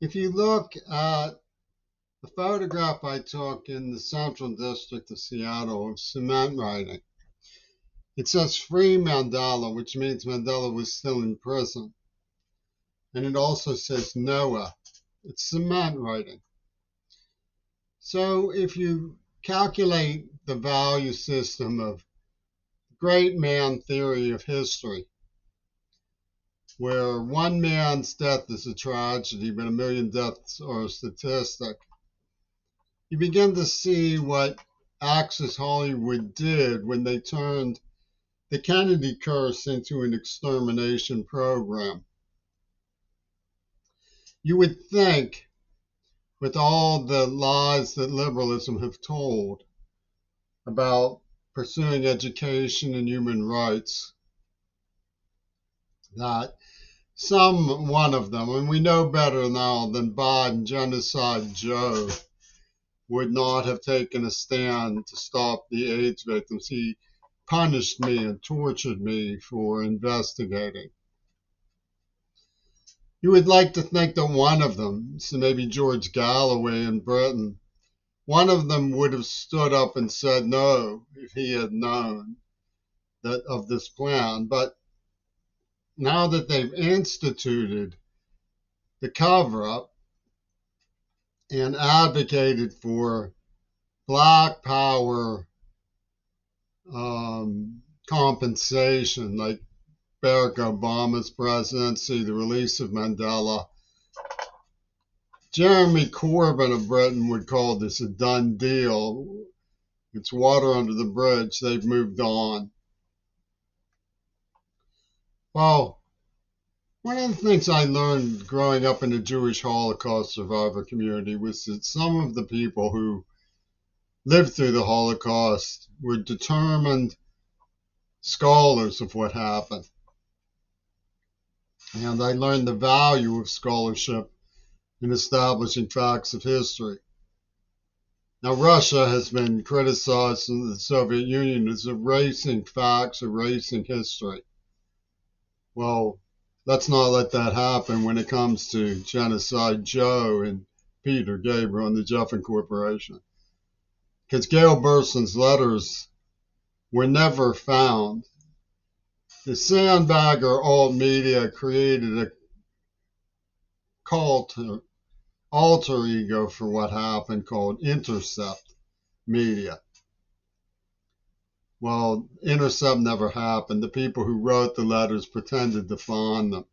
If you look at the photograph I took in the Central District of Seattle of cement writing, it says Free Mandela, which means Mandela was still in prison. And it also says Noah. It's cement writing. So if you calculate the value system of great man theory of history, where one man's death is a tragedy, but a million deaths are a statistic, you begin to see what Access Hollywood did when they turned the Kennedy curse into an extermination program. You would think, with all the lies that liberalism have told about pursuing education and human rights, that some one of them, and we know better now than Biden, Genocide Joe, would not have taken a stand to stop the AIDS victims. He punished me and tortured me for investigating. You would like to think that one of them, so maybe George Galloway in Britain, one of them would have stood up and said no if he had known that of this plan. But now that they've instituted the cover-up and advocated for black power compensation, like Barack Obama's presidency, the release of Mandela, Jeremy Corbyn of Britain would call this a done deal. It's water under the bridge. They've moved on. Well, one of the things I learned growing up in the Jewish Holocaust survivor community was that some of the people who lived through the Holocaust were determined scholars of what happened. And I learned the value of scholarship in establishing facts of history. Now, Russia has been criticized in the Soviet Union as erasing facts, erasing history. Well, let's not let that happen when it comes to Genocide Joe and Peter Gabriel and the Jeffin Corporation. Because Gail Berson's letters were never found. The sandbagger alt media created a cult, alter ego for what happened called Intercept Media. Well, Intercept never happened. The people who wrote the letters pretended to find them.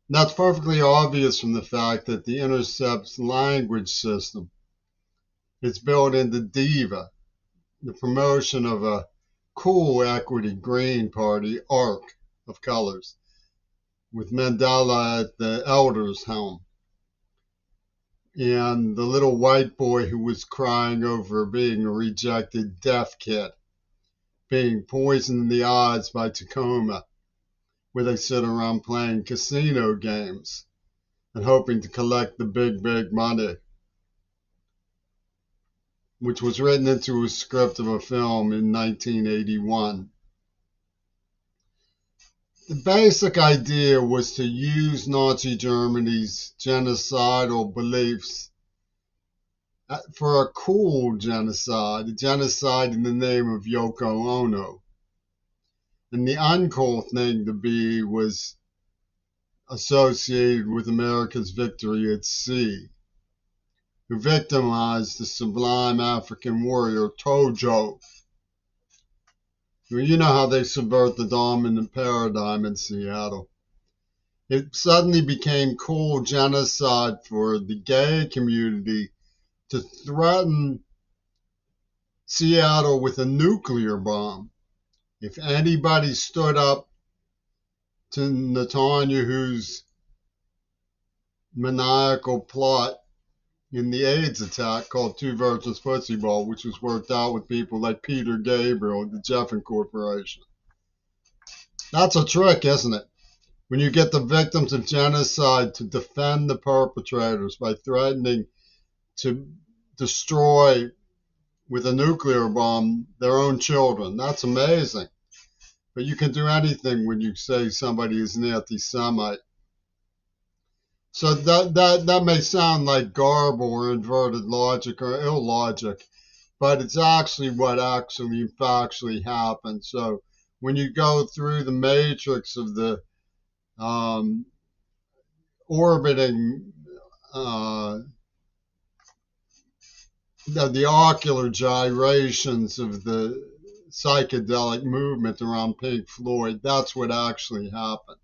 And that's perfectly obvious from the fact that the Intercept's language system is built into Diva, the promotion of a cool equity green party arc of colors, with Mandela at the elder's helm. And the little white boy who was crying over being a rejected deaf kid, being poisoned in the eyes by Tacoma, where they sit around playing casino games and hoping to collect the big, big money, which was written into a script of a film in 1981. The basic idea was to use Nazi Germany's genocidal beliefs for a cool genocide, a genocide in the name of Yoko Ono. And the uncool thing to be was associated with America's victory at sea, who victimized the sublime African warrior Tojo. You know how they subvert the dominant paradigm in Seattle. It suddenly became cool genocide for the gay community to threaten Seattle with a nuclear bomb. If anybody stood up to Netanyahu's maniacal plot in the AIDS attack called Two Virgins Pussy Ball, which was worked out with people like Peter Gabriel and the Jeffin Corporation. That's a trick, isn't it? When you get the victims of genocide to defend the perpetrators by threatening to destroy with a nuclear bomb their own children. That's amazing. But you can do anything when you say somebody is an anti-Semite. So that may sound like garble or inverted logic or illogic, but it's actually what actually factually happened. So when you go through the matrix of the um, orbiting the ocular gyrations of the psychedelic movement around Pink Floyd, that's what actually happened.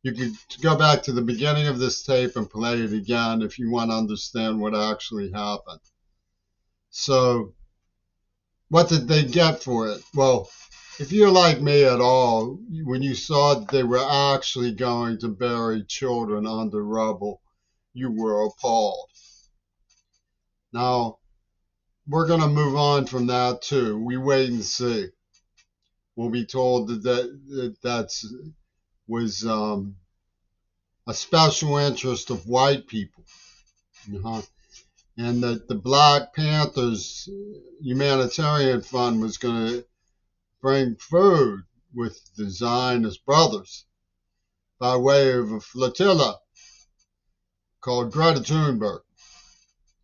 You could go back to the beginning of this tape and play it again if you want to understand what actually happened. So, what did they get for it? Well, if you're like me at all, when you saw that they were actually going to bury children under rubble, you were appalled. Now, we're going to move on from that too. We wait and see. We'll be told that was a special interest of white people, uh-huh. And that the Black Panthers humanitarian fund was going to bring food with the Zionist brothers by way of a flotilla called Greta Thunberg.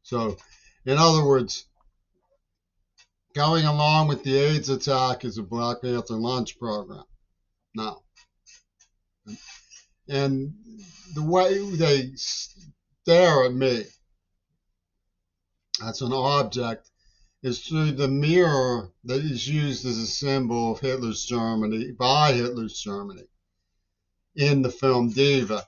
So, in other words, going along with the AIDS attack is a Black Panther lunch program now. And the way they stare at me as an object is through the mirror that is used as a symbol of Hitler's Germany, by Hitler's Germany, in the film Diva.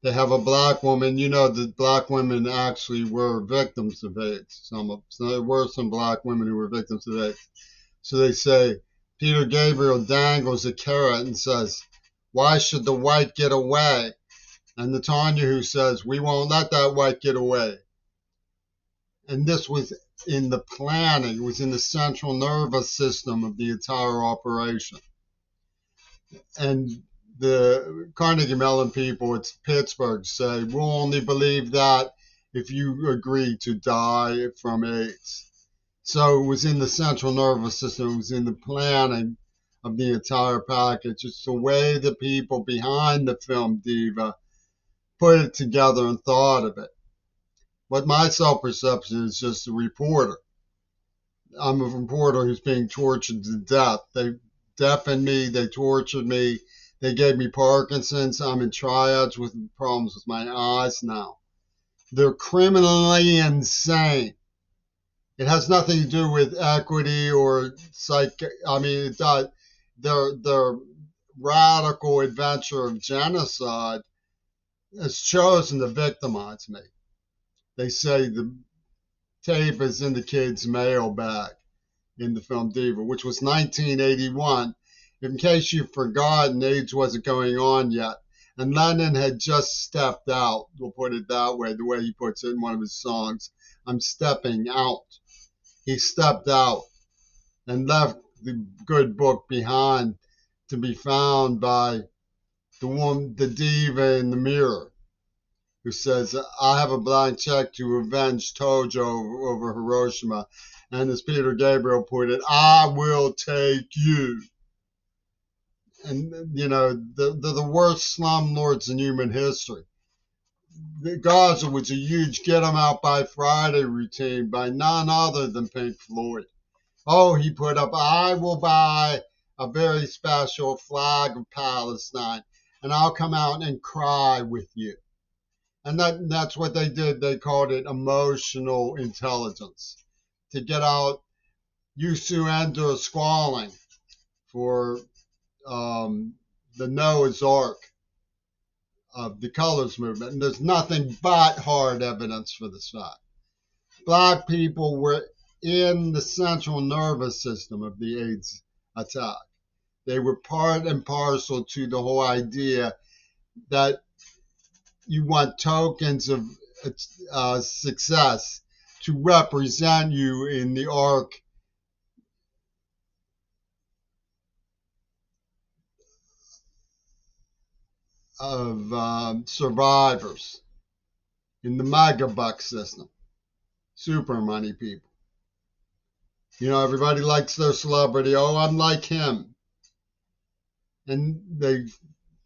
They have a black woman. You know that black women actually were victims of AIDS. So there were some black women who were victims of AIDS. So they say, Peter Gabriel dangles a carrot and says, why should the white get away? And Netanyahu says, we won't let that white get away. And this was in the planning, it was in the central nervous system of the entire operation. And the Carnegie Mellon people at Pittsburgh say, we'll only believe that if you agree to die from AIDS. So it was in the central nervous system, it was in the planning of the entire package. It's the way the people behind the film Diva put it together and thought of it. What my self-perception is just a reporter. I'm a reporter who's being tortured to death. They deafened me, they tortured me, they gave me Parkinson's. I'm in triads with problems with my eyes now. They're criminally insane. It has nothing to do with equity or it does. Their radical adventure of genocide has chosen to victimize me. They say the tape is in the kid's mailbag in the film Diva, which was 1981. In case you've forgotten, AIDS wasn't going on yet. And Lennon had just stepped out, we'll put it that way, the way he puts it in one of his songs. I'm stepping out. He stepped out and left the good book behind to be found by the woman, the diva in the mirror, who says, I have a blank check to avenge Tojo over Hiroshima. And as Peter Gabriel put it, I will take you. And, you know, they're the worst slumlords in human history. Gaza was a huge get 'em out by Friday routine by none other than Pink Floyd. Oh, he put up, I will buy a very special flag of Palestine, and I'll come out and cry with you. And that's what they did. They called it emotional intelligence. To get out Yusu Ender squalling for the Noah's Ark of the colors movement. And there's nothing but hard evidence for this fact. Black people were in the central nervous system of the AIDS attack. They were part and parcel to the whole idea that you want tokens of success to represent you in the arc of survivors in the megabuck system. Super money people. You know, everybody likes their celebrity. Oh, I'm like him. And they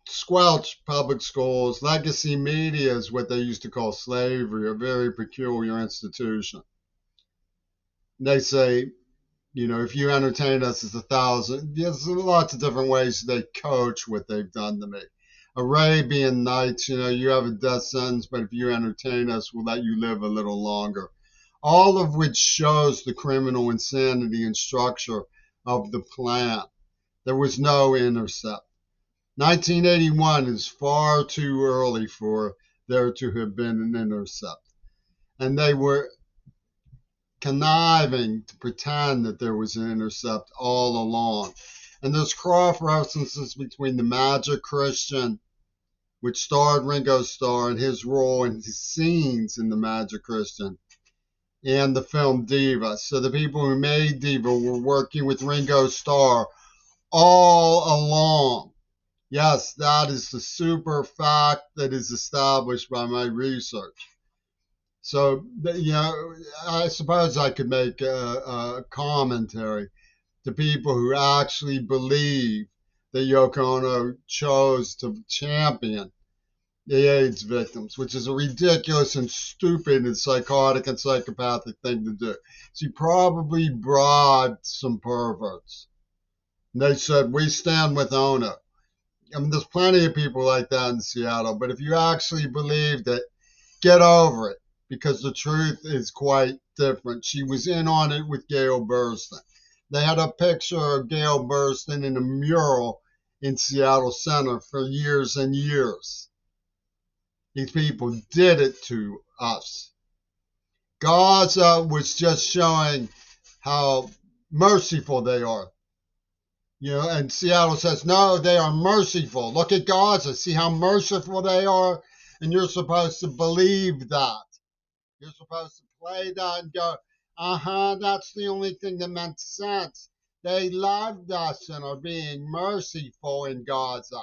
squelch public schools. Legacy media is what they used to call slavery, a very peculiar institution. They say, if you entertain us, it's 1,000. There's lots of different ways they coach what they've done to me. Arabian Nights, you have a death sentence, but if you entertain us, we'll let you live a little longer. All of which shows the criminal insanity and structure of the plan. There was no intercept. 1981 is far too early for there to have been an intercept. And they were conniving to pretend that there was an intercept all along. And there's cross references between the Magic Christian, which starred Ringo Starr and his role and his scenes in the Magic Christian, and the film Diva. So the people who made Diva were working with Ringo Starr all along. Yes, that is the super fact that is established by my research. So, I suppose I could make a commentary to people who actually believe that Yoko Ono chose to champion the AIDS victims, which is a ridiculous and stupid and psychotic and psychopathic thing to do. She probably bribed some perverts. And they said, we stand with Ono. I mean, there's plenty of people like that in Seattle, but if you actually believed it, get over it, because the truth is quite different. She was in on it with Gail Burston. They had a picture of Gail Burston in a mural in Seattle Center for years and years. These people did it to us. Gaza was just showing how merciful they are. And Seattle says, no, they are merciful. Look at Gaza. See how merciful they are? And you're supposed to believe that. You're supposed to play that and go, that's the only thing that makes sense. They loved us and are being merciful in Gaza.